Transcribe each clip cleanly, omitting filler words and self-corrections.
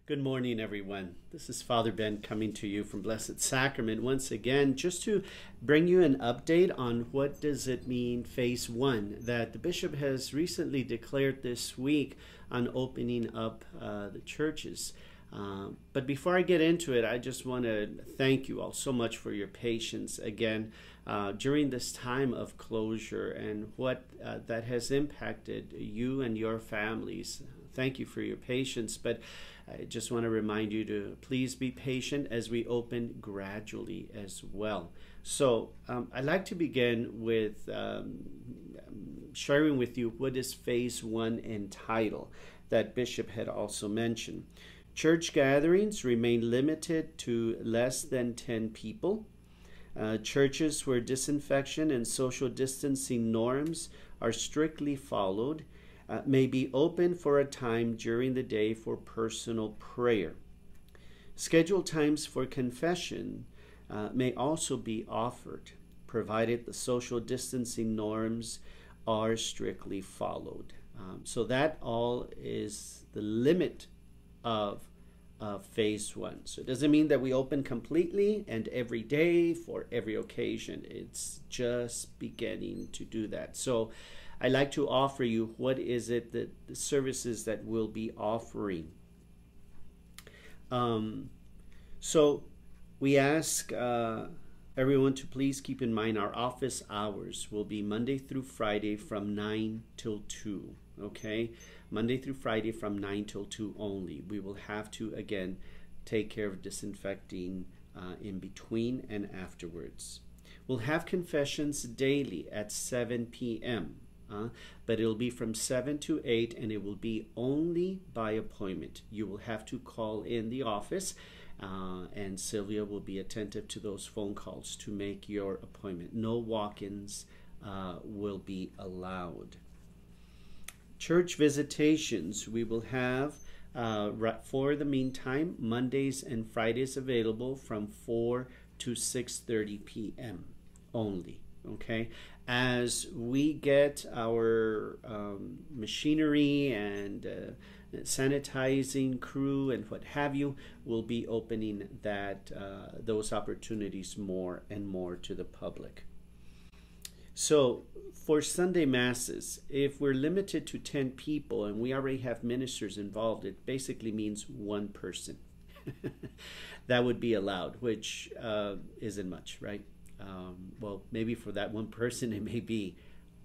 Good morning, everyone. This is Father Ben coming to you from Blessed Sacrament once again, just to bring you an update on what does it mean, phase one, that the bishop has recently declared this week on opening up the churches. But before I get into it, I just want to thank you all so much for your patience again during this time of closure and what that has impacted you and your families. Thank you for your patience, but I just want to remind you to please be patient as we open gradually as well. So I'd like to begin with sharing with you what is phase one entitled that Bishop had also mentioned. Church gatherings remain limited to less than 10 people. Churches where disinfection and social distancing norms are strictly followed may be open for a time during the day for personal prayer. Scheduled times for confession may also be offered, provided the social distancing norms are strictly followed. So that all is the limit of phase one. So it doesn't mean that we open completely and every day for every occasion. It's just beginning to do that. So I'd like to offer you what is it that the services that we'll be offering. So we ask everyone to please keep in mind our office hours will be Monday through Friday from 9 till 2. Okay, Monday through Friday from 9 till 2 only. We will have to again take care of disinfecting in between and afterwards. We'll have confessions daily at 7 p.m. But it'll be from 7 to 8 and it will be only by appointment. You will have to call in the office and Sylvia will be attentive to those phone calls to make your appointment. No walk-ins will be allowed. Church visitations we will have for the meantime Mondays and Fridays available from 4 to 6:30 p.m. only. Okay, as we get our machinery and sanitizing crew and what have you, we'll be opening those opportunities more and more to the public. So for Sunday masses, if we're limited to 10 people and we already have ministers involved, it basically means one person that would be allowed, which isn't much, right? Well, maybe for that one person it may be.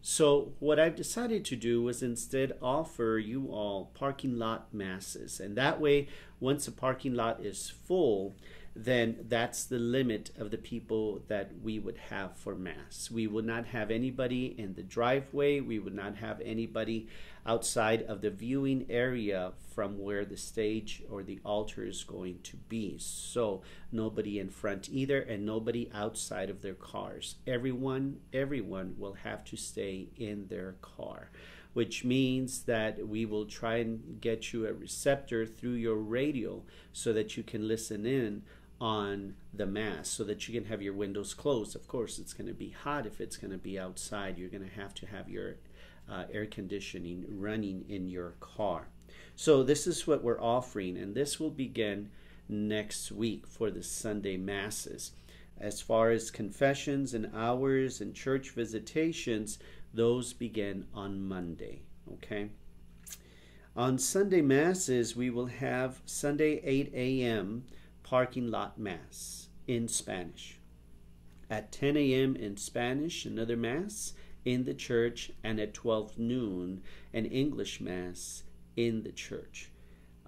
So what I've decided to do was instead offer you all parking lot masses, and that way once a parking lot is full, then that's the limit of the people that we would have for mass. We would not have anybody in the driveway. We would not have anybody outside of the viewing area from where the stage or the altar is going to be. So nobody in front either and nobody outside of their cars. Everyone will have to stay in their car, which means that we will try and get you a receptor through your radio so that you can listen in on the mass, so that you can have your windows closed. Of course, it's going to be hot if it's going to be outside. You're going to have your air conditioning running in your car. So this is what we're offering, and this will begin next week for the Sunday masses. As far as confessions and hours and church visitations, those begin on Monday. Okay. On Sunday masses, we will have Sunday 8 a.m. parking lot mass in Spanish. At 10 a.m. in Spanish, another mass in the church, and at 12 noon, an English mass in the church.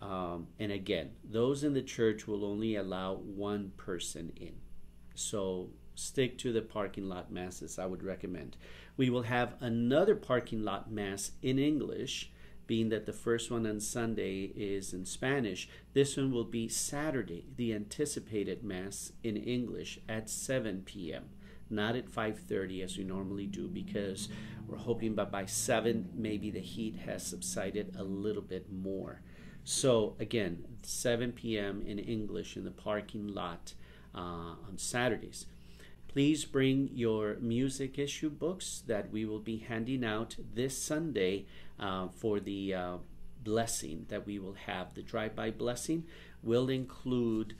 And again, those in the church will only allow one person in. So stick to the parking lot masses, I would recommend. We will have another parking lot mass in English, being that the first one on Sunday is in Spanish. This one will be Saturday, the anticipated Mass in English at 7 p.m., not at 5:30 as we normally do, because we're hoping that by 7 maybe the heat has subsided a little bit more. So again, 7 p.m. in English in the parking lot on Saturdays. Please bring your music issue books that we will be handing out this Sunday for the blessing that we will have. The drive-by blessing will include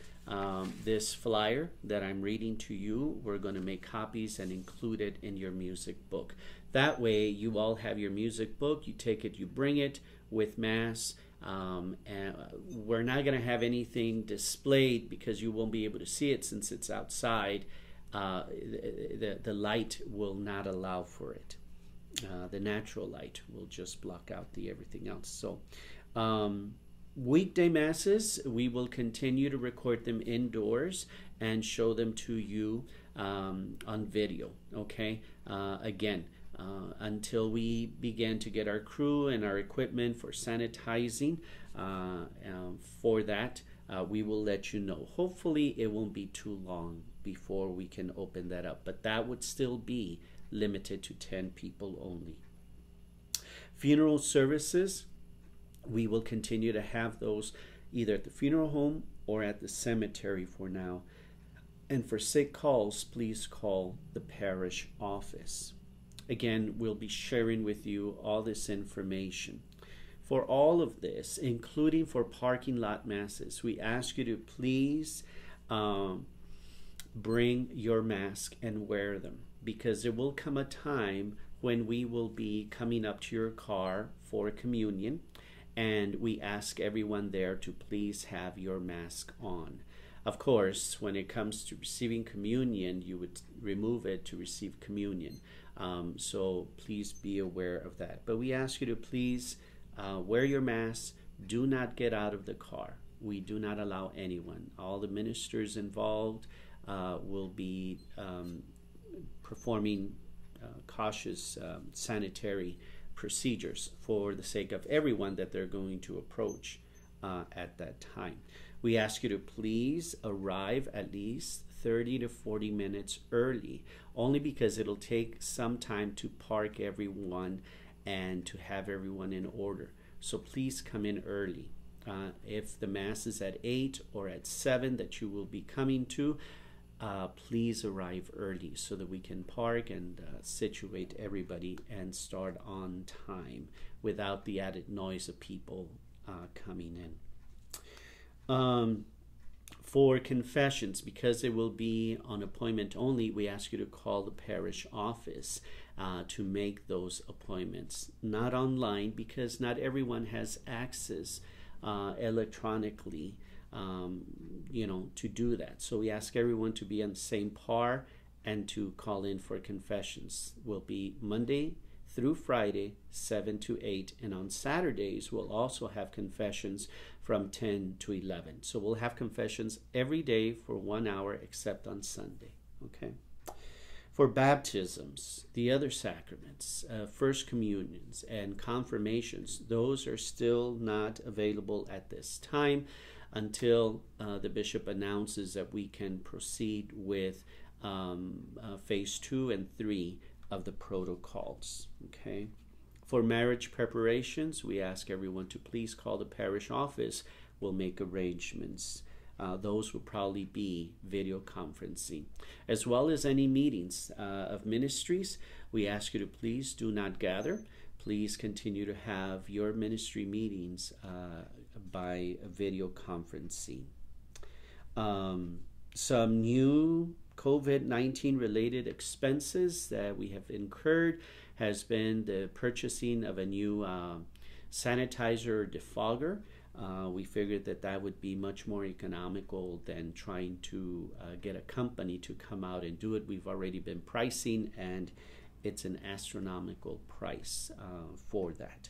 this flyer that I'm reading to you. We're going to make copies and include it in your music book. That way you all have your music book. You take it, you bring it with Mass. And we're not going to have anything displayed because you won't be able to see it since it's outside. The light will not allow for it. The natural light will just block out the everything else. So weekday masses, we will continue to record them indoors and show them to you on video. Okay, again, until we begin to get our crew and our equipment for sanitizing, for that, we will let you know. Hopefully it won't be too long before we can open that up, but that would still be limited to 10 people only. Funeral services, we will continue to have those either at the funeral home or at the cemetery for now. And for sick calls, please call the parish office. Again, we'll be sharing with you all this information. For all of this, including for parking lot masses, we ask you to please bring your mask and wear them, because there will come a time when we will be coming up to your car for communion, and we ask everyone there to please have your mask on. Of course, when it comes to receiving communion, you would remove it to receive communion. So please be aware of that. But we ask you to please wear your mask. Do not get out of the car. We do not allow anyone. All the ministers involved will be performing cautious sanitary procedures for the sake of everyone that they're going to approach at that time. We ask you to please arrive at least 30 to 40 minutes early, only because it'll take some time to park everyone and to have everyone in order. So please come in early. If the Mass is at 8 or at 7 that you will be coming to, please arrive early so that we can park and situate everybody and start on time without the added noise of people coming in. For confessions, because it will be on appointment only, we ask you to call the parish office to make those appointments. Not online, because not everyone has access electronically to do that. So we ask everyone to be on the same par and to call in for confessions. Will be Monday through Friday, 7 to 8. And on Saturdays, we'll also have confessions from 10 to 11. So we'll have confessions every day for 1 hour except on Sunday. Okay. For baptisms, the other sacraments, first communions and confirmations, those are still not available at this time until the bishop announces that we can proceed with phase 2 and 3 of the protocols. Okay. For marriage preparations, we ask everyone to please call the parish office. We'll make arrangements. Those will probably be video conferencing. As well as any meetings of ministries, we ask you to please do not gather. Please continue to have your ministry meetings by video conferencing. Some new COVID-19 related expenses that we have incurred has been the purchasing of a new sanitizer or defogger. We figured that would be much more economical than trying to get a company to come out and do it. We've already been pricing, and it's an astronomical price for that.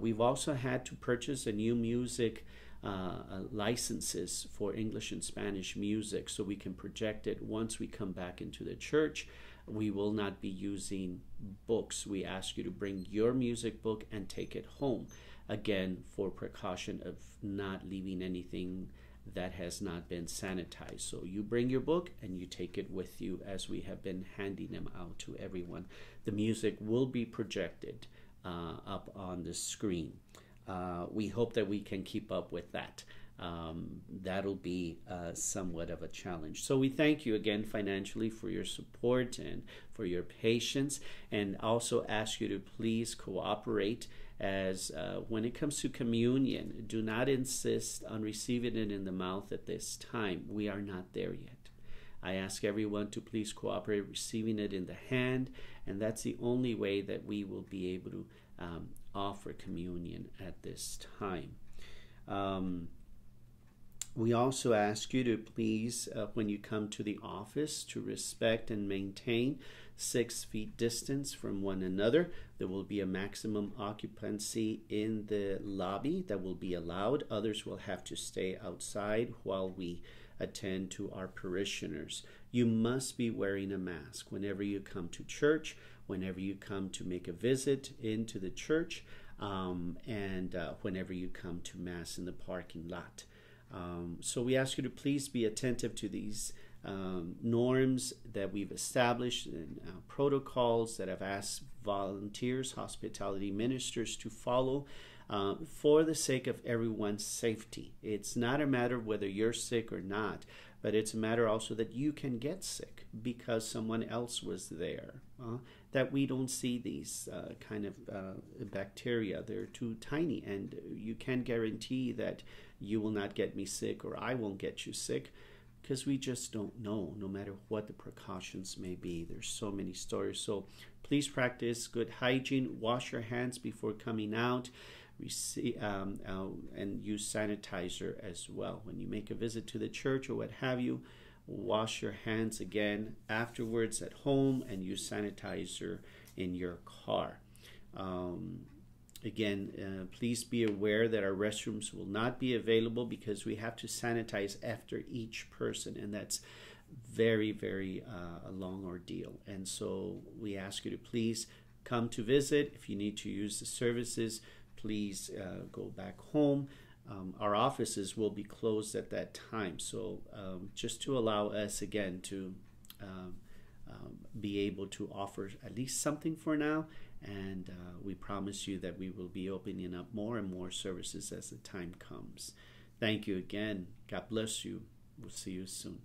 We've also had to purchase a new music licenses for English and Spanish music so we can project it once we come back into the church. We will not be using books. We ask you to bring your music book and take it home. Again, for precaution of not leaving anything that has not been sanitized. So you bring your book and you take it with you, as we have been handing them out to everyone. The music will be projected up on the screen. We hope that we can keep up with that. that'll be somewhat of a challenge. So we thank you again financially for your support and for your patience, and also ask you to please cooperate as when it comes to communion, do not insist on receiving it in the mouth at this time. We are not there yet. I ask everyone to please cooperate receiving it in the hand, and that's the only way that we will be able to offer communion at this time. We also ask you to please, when you come to the office, to respect and maintain 6 feet distance from one another. There will be a maximum occupancy in the lobby that will be allowed. Others will have to stay outside while we attend to our parishioners. You must be wearing a mask whenever you come to church, whenever you come to make a visit into the church, and whenever you come to Mass in the parking lot. So we ask you to please be attentive to these norms that we've established and protocols that I've asked volunteers, hospitality ministers to follow for the sake of everyone's safety. It's not a matter of whether you're sick or not, but it's a matter also that you can get sick because someone else was there. That we don't see these kind of bacteria. They're too tiny, and you can guarantee that you will not get me sick or I won't get you sick, because we just don't know, no matter what the precautions may be. There's so many stories. So please practice good hygiene. Wash your hands before coming out. And use sanitizer as well. When you make a visit to the church or what have you, wash your hands again afterwards at home and use sanitizer in your car. Please be aware that our restrooms will not be available because we have to sanitize after each person, and that's very, very a long ordeal. And so we ask you to please come to visit. If you need to use the services, please go back home. Our offices will be closed at that time. So just to allow us again to be able to offer at least something for now. And we promise you that we will be opening up more and more services as the time comes. Thank you again. God bless you. We'll see you soon.